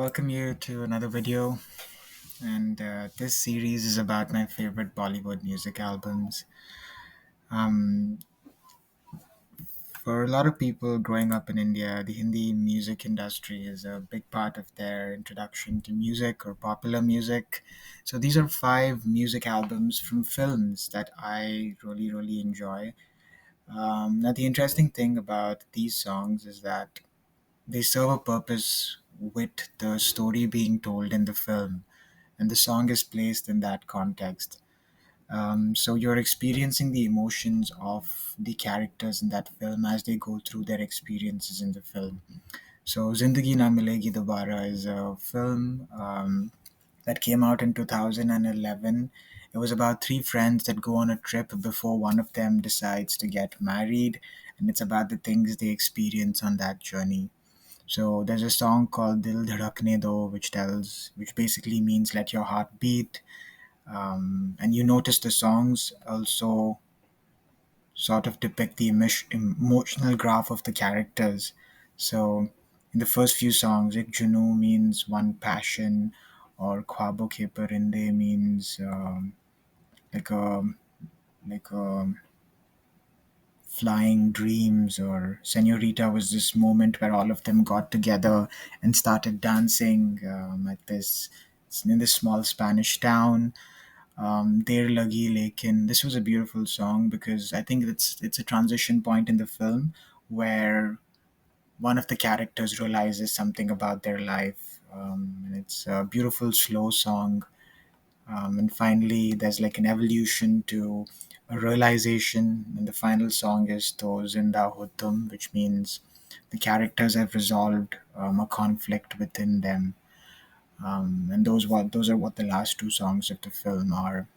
welcome you to another video. And this series is about my favorite Bollywood music albums. Um, for a lot of people growing up in India, the Hindi music industry is a big part of their introduction to music or popular music. So these are five music albums from films that I really enjoy. Now, the interesting thing about these songs is that they serve a purpose with the story being told in the film, and the song is placed in that context. So you're experiencing the emotions of the characters in that film as they go through their experiences in the film. So Zindagi Na Milegi Dobara is a film that came out in 2011. It was about three friends that go on a trip before one of them decides to get married, and it's about the things they experience on that journey. So there's a song called Dil Dhadakne Do, which basically means let your heart beat. And you notice the songs also sort of depict the emotional graph of the characters. So in the first few songs, Ek Junu means one passion, or Khwabo Ke Parinde means like a like a flying dreams, or Senorita was this moment where all of them got together and started dancing at this in this small Spanish town. Der Lagi Lekin. This was a beautiful song because I think it's a transition point in the film where one of the characters realizes something about their life. And it's a beautiful slow song. And finally, there's like an evolution to a realization. And the final song is To Zinda Hotum, which means the characters have resolved a conflict within them. And those are what the last two songs of the film are.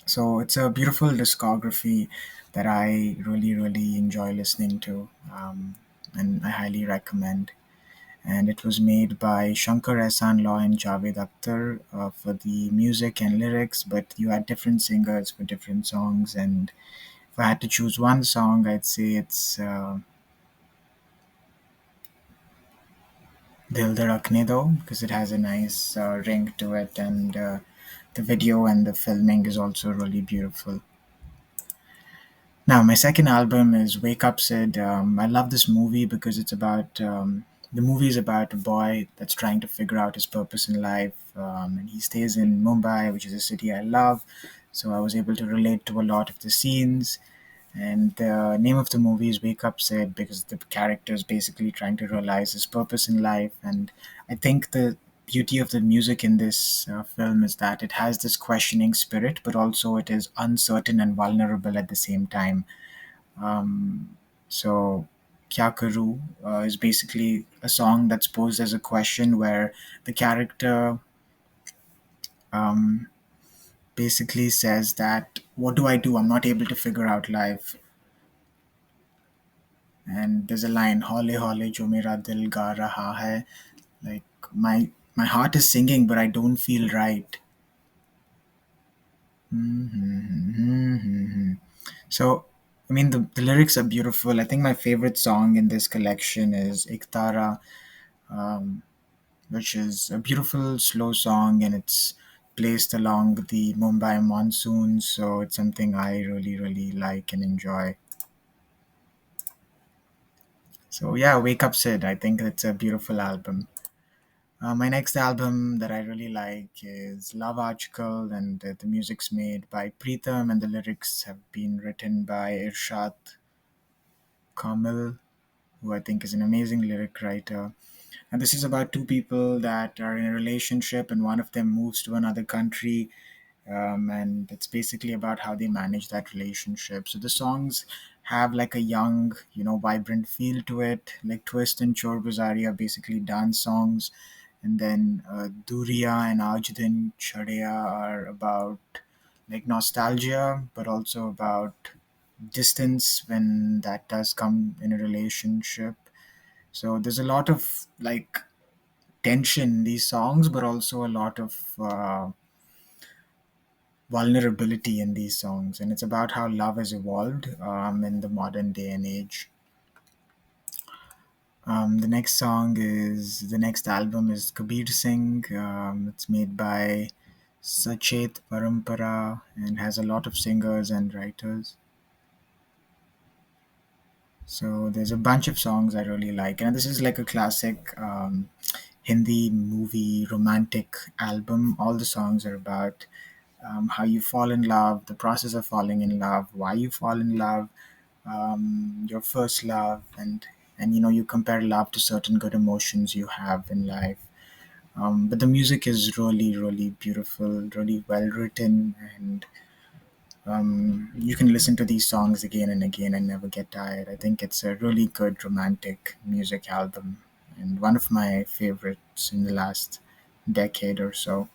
So it's a beautiful discography that I really enjoy listening to, and I highly recommend. And it was made by Shankar Ehsan Law and Javed Akhtar for the music and lyrics, but you had different singers for different songs. And if I had to choose one song, I'd say it's Dil Dhadakne Do, because it has a nice ring to it, and the video and the filming is also really beautiful. Now, my second album is Wake Up Sid. I love this movie because the movie is about a boy that's trying to figure out his purpose in life. And he stays in Mumbai, which is a city I love. So I was able to relate to a lot of the scenes. And the name of the movie is Wake Up Sid because the character is basically trying to realize his purpose in life. And I think the beauty of the music in this film is that it has this questioning spirit, but also it is uncertain and vulnerable at the same time. So, Kya Karu is basically a song that's posed as a question where the character um, basically says that, what do I do? I'm not able to figure out life. And there's a line, Hole hole jo mera dil ga raha hai. Like, my heart is singing, but I don't feel right. Mhm. So, I mean, the lyrics are beautiful. I think my favorite song in this collection is Iktara, um, which is a beautiful slow song, and it's placed along the Mumbai monsoon. So it's something I really like and enjoy. So yeah, Wake Up Sid. I think it's a beautiful album. My next album that I really like is Love Article, and the music's made by Preetham, and the lyrics have been written by Irshad Kamil, who I think is an amazing lyric writer. And this is about two people that are in a relationship, and one of them moves to another country, and it's basically about how they manage that relationship. So the songs have like a young, vibrant feel to it. Like Twist and Chor Bazari are basically dance songs, and then Duriya and Aaj Din Chadaya are about like nostalgia, but also about distance when that does come in a relationship. So there's a lot of like tension in these songs, but also a lot of vulnerability in these songs, and it's about how love has evolved in the modern day and age. The next album is Kabir Singh. It's made by Sachet Parampara and has a lot of singers and writers. So there's a bunch of songs I really like, and this is like a classic Hindi movie romantic album. All the songs are about how you fall in love, the process of falling in love, why you fall in love, your first love, and you compare love to certain good emotions you have in life. But the music is really, really beautiful, really well written, and you can listen to these songs again and again and never get tired. I think it's a really good romantic music album and one of my favorites in the last decade or so.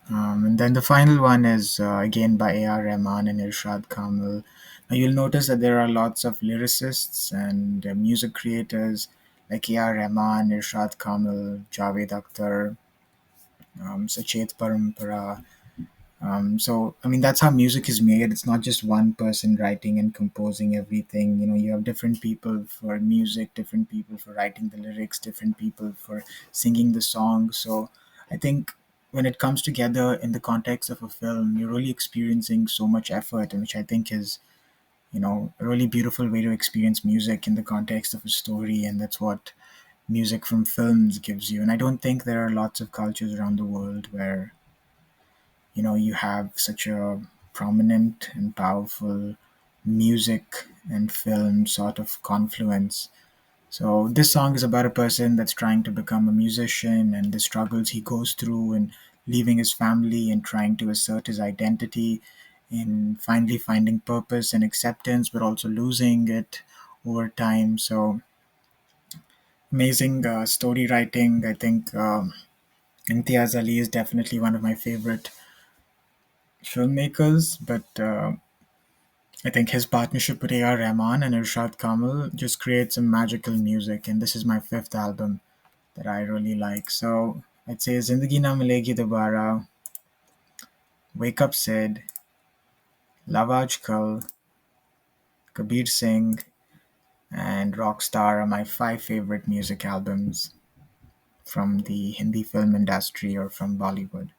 And then the final one is again by A.R. Rahman and Irshad Kamil. Now you'll notice that there are lots of lyricists and music creators like A.R. Rahman, Irshad Kamil, Javed Akhtar, Sachet Parampara. I mean, that's how music is made. It's not just one person writing and composing everything. You have different people for music, different people for writing the lyrics, different people for singing the song. So I think when it comes together in the context of a film, you're really experiencing so much effort, and which I think is, a really beautiful way to experience music in the context of a story. And that's what music from films gives you. And I don't think there are lots of cultures around the world where you have such a prominent and powerful music and film sort of confluence. So this song is about a person that's trying to become a musician and the struggles he goes through in leaving his family and trying to assert his identity, in finally finding purpose and acceptance, but also losing it over time. So amazing story writing. I think Imtiaz Ali is definitely one of my favorite filmmakers, but I think his partnership with A.R. Rahman and Irshad Kamil just creates some magical music, and this is my fifth album that I really like. So I'd say Zindagi Na Milegi Dobara, Wake Up Sid, Love Ajkal, Kabir Singh, and Rockstar are my five favorite music albums from the Hindi film industry or from Bollywood.